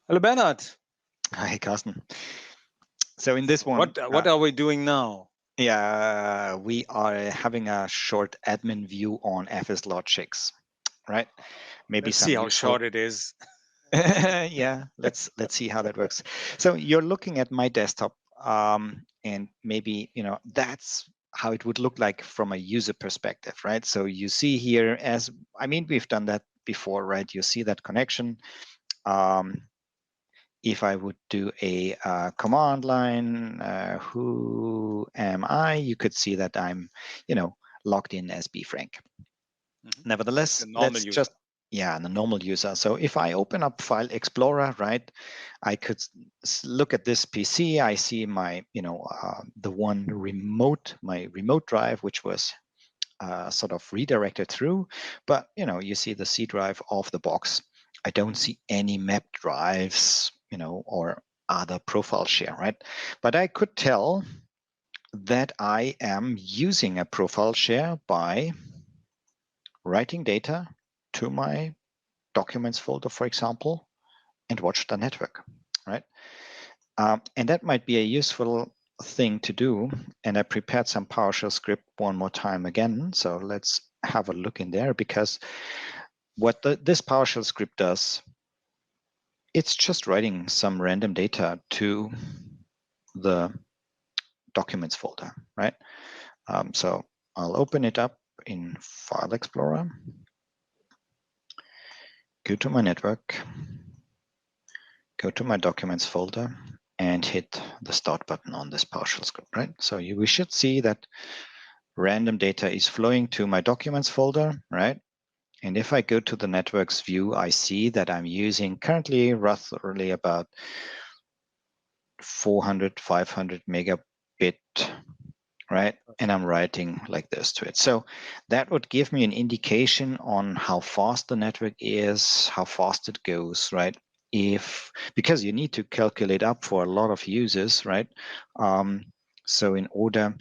Hello, Bernhard. Hi, Carsten. So in this one, What are we doing now? yeah, we are having a short admin view on FSLogix, right? Maybe Let's some see how useful. short it is. Yeah, let's see how that works. So you're looking at my desktop, and maybe that's how it would look like from a user perspective, right? So you see here, we've done that before, right? You see that connection. If I would do a command line, who am I? You could see that I'm, logged in as bfrank. Nevertheless, let's just, the normal user. So if I open up File Explorer, right, I could look at this PC. I see my, the one my remote drive, which was sort of redirected through. But, you see the C drive off the box. I don't see any map drives, or other profile share, right? But I could tell that I am using a profile share by writing data to my documents folder, for example, and watch the network, right? And that might be a useful thing to do. And I prepared some PowerShell script one more time again. So let's have a look in there, because what this PowerShell script does, it's just writing some random data to the documents folder, right? So I'll open it up in File Explorer, go to my network, go to my documents folder, and hit the start button on this PowerShell script, right? So we should see that random data is flowing to my documents folder, right? And if I go to the networks view, I see that I'm using currently roughly about 400, 500 megabit, right? And I'm writing like this to it. So that would give me an indication on how fast the network is, how fast it goes, right? Because you need to calculate up for a lot of users, right? So in order,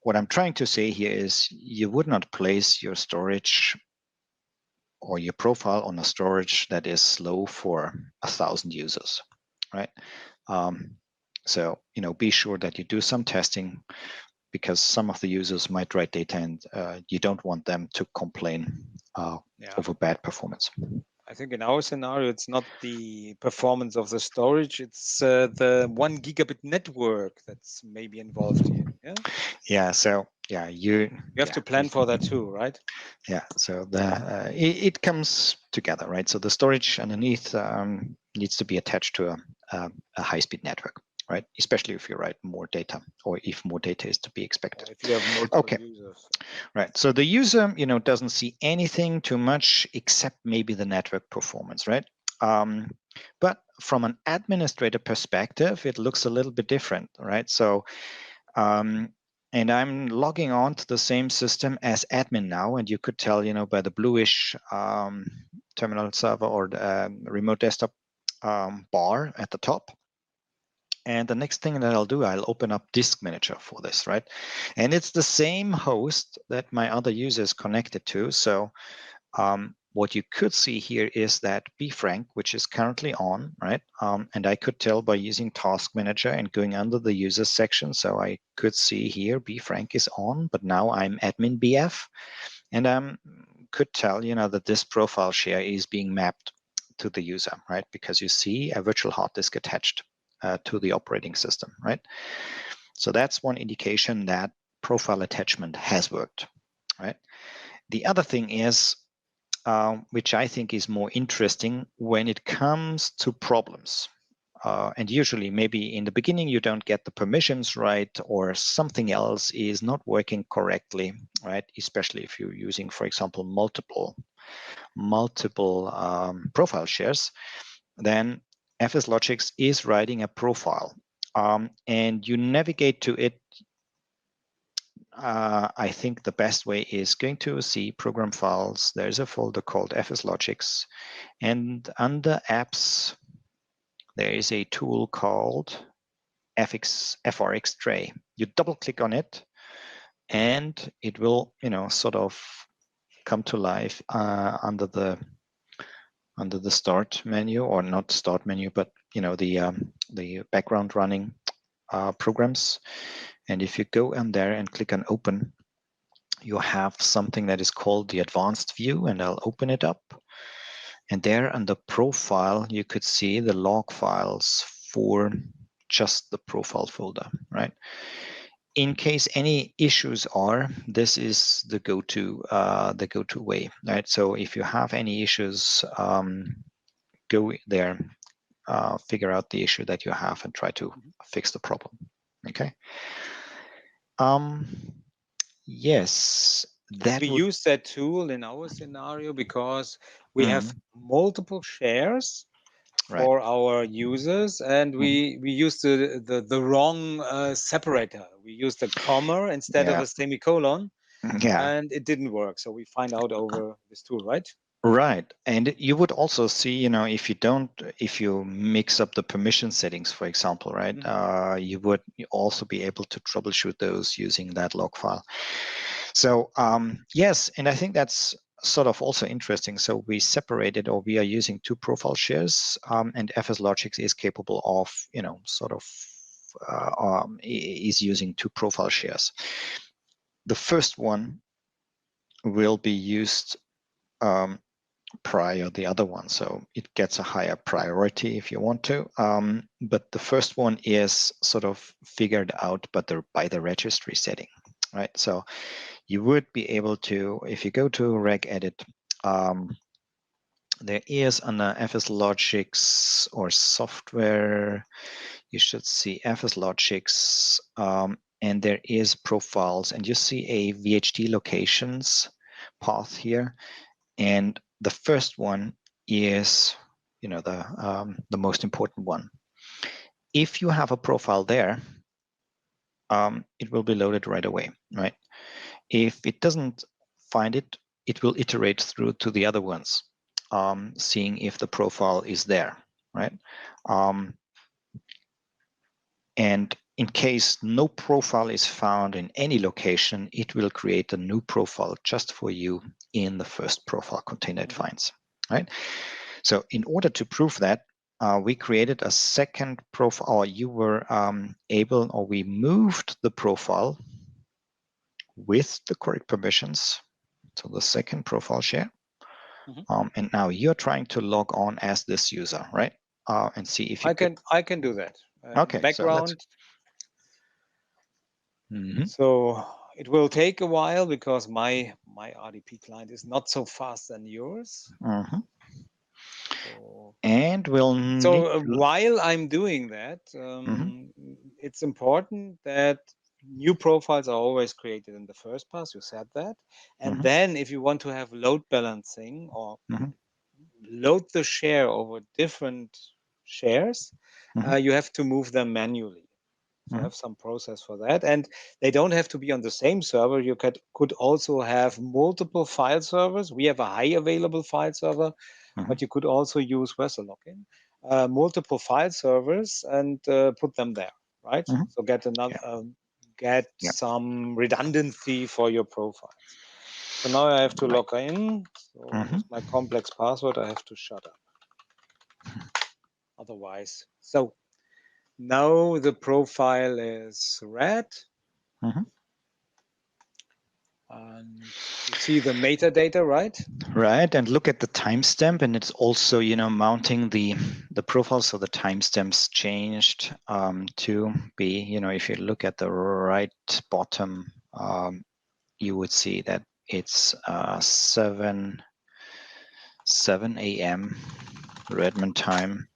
what I'm trying to say here is you would not place your storage or your profile on a storage that is slow for 1,000 users, right? So, be sure that you do some testing, because some of the users might write data and you don't want them to complain over bad performance. I think in our scenario, it's not the performance of the storage, it's the 1 gigabit network that's maybe involved here. Yeah. Yeah. So yeah, you have to plan for that too, right? Yeah. So it comes together, right? So the storage underneath needs to be attached to a high-speed network, right? Especially if you write more data, or if more data is to be expected. If you have multiple users. Right. So the user, doesn't see anything too much except maybe the network performance, right? But from an administrator perspective, it looks a little bit different, right? So, and I'm logging on to the same system as admin now, and you could tell, by the bluish terminal server or the remote desktop bar at the top. And the next thing that I'll do, I'll open up Disk Manager for this, right? And it's the same host that my other user is connected to. So what you could see here is that bfrank, which is currently on, right? And I could tell by using Task Manager and going under the users section. So I could see here bfrank is on, but now I'm admin bf. And I could tell, that this profile share is being mapped to the user, right? Because you see a virtual hard disk attached to the operating system, right? So that's one indication that profile attachment has worked, right? The other thing is, which I think is more interesting when it comes to problems. And usually maybe in the beginning you don't get the permissions right, or something else is not working correctly, right? Especially if you're using, for example, multiple profile shares, then FSLogix is writing a profile, and you navigate to it. I think the best way is going to see program files. There's a folder called FSLogix, and under apps, there is a tool called frxtray. You double click on it, and it will, sort of come to life under the under the start menu, or not start menu, but the background running programs. And if you go in there and click on open, you have something that is called the advanced view, and I'll open it up. And there under profile, you could see the log files for just the profile folder, right? In case any issues are, this is the go-to way, right? So if you have any issues, go there, figure out the issue that you have, and try to fix the problem. Okay. Yes, that we use that tool in our scenario because we have multiple shares for our users, and we use the wrong separator. We used a comma instead of a semicolon, and it didn't work. So we find out over this tool, right? Right. And you would also see, if you mix up the permission settings, for example, right, you would also be able to troubleshoot those using that log file. So yes, and I think that's sort of also interesting. So we separated, or we are using 2 profile shares, and FSLogix is capable of, is using 2 profile shares. The first one will be used prior the other one, so it gets a higher priority if you want to. But the first one is sort of figured out by the registry setting, right? So you would be able to, if you go to regedit, there is under FSLogix or software, you should see FSLogix, and there is profiles, and you see a VHD locations path here, and the first one is, the most important one. If you have a profile there, it will be loaded right away, right? If it doesn't find it, it will iterate through to the other ones, seeing if the profile is there, right? And in case no profile is found in any location, it will create a new profile just for you in the first profile container it finds, right? So in order to prove that, we created a second profile, or you were able, or we moved the profile with the correct permissions to the second profile share. And now you're trying to log on as this user, right? And see if you I can do that. Okay. Background. So it will take a while because my RDP client is not so fast than yours. And while I'm doing that, it's important that new profiles are always created in the first pass. You said that. And then if you want to have load balancing or load the share over different shares, you have to move them manually. So have some process for that. And they don't have to be on the same server. You could also have multiple file servers. We have a high available file server, but you could also use FSLogix, multiple file servers, and put them there, right? So get another, some redundancy for your profiles. So now I have to log in. So with my complex password, I have to shut up. Otherwise, so now the profile is red. And you see the metadata, right? Right, and look at the timestamp, and it's also, mounting the profile, so the timestamps changed to be, if you look at the right bottom, you would see that it's 7 a.m. Redmond time,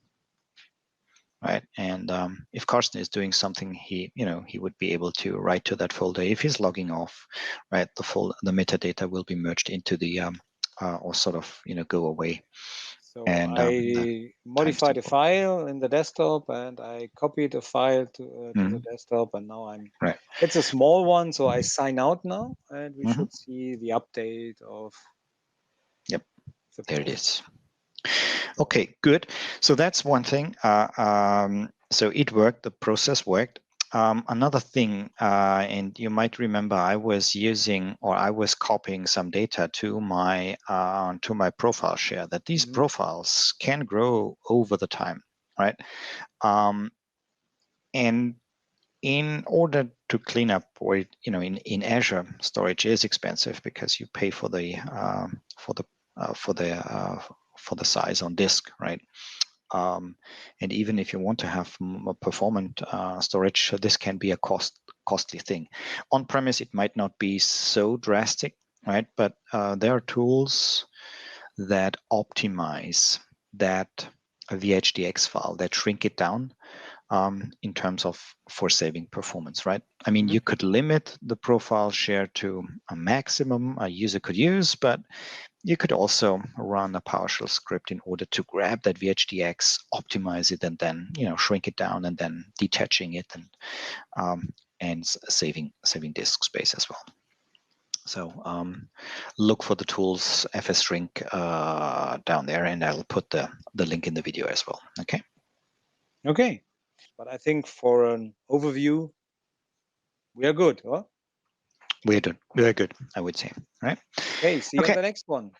right? And if Carsten is doing something, he would be able to write to that folder. If he's logging off, right, the metadata will be merged into the or sort of go away. So I modified a file in the desktop, and I copied a file to the desktop, and now it's a small one, so I sign out now, and we should see the update of. Yep, there it is. Okay, good. So that's one thing. So it worked, the process worked. Another thing, and you might remember, I was using, or I was copying some data to my profile share. That these profiles can grow over the time, right? And in order to clean up, or in Azure, storage is expensive because you pay for the size on disk, right? And even if you want to have more performant storage, this can be a costly thing. On premise, it might not be so drastic, right? But there are tools that optimize that VHDX file, that shrink it down in terms of for saving performance, right? I mean, you could limit the profile share to a maximum a user could use, but you could also run a PowerShell script in order to grab that VHDX, optimize it, and then shrink it down, and then detaching it and saving disk space as well. So look for the tools FSShrink down there, and I'll put the link in the video as well. Okay. Okay. But I think for an overview, we are good, huh? We're good, I would say, right? Okay, see you on the next one.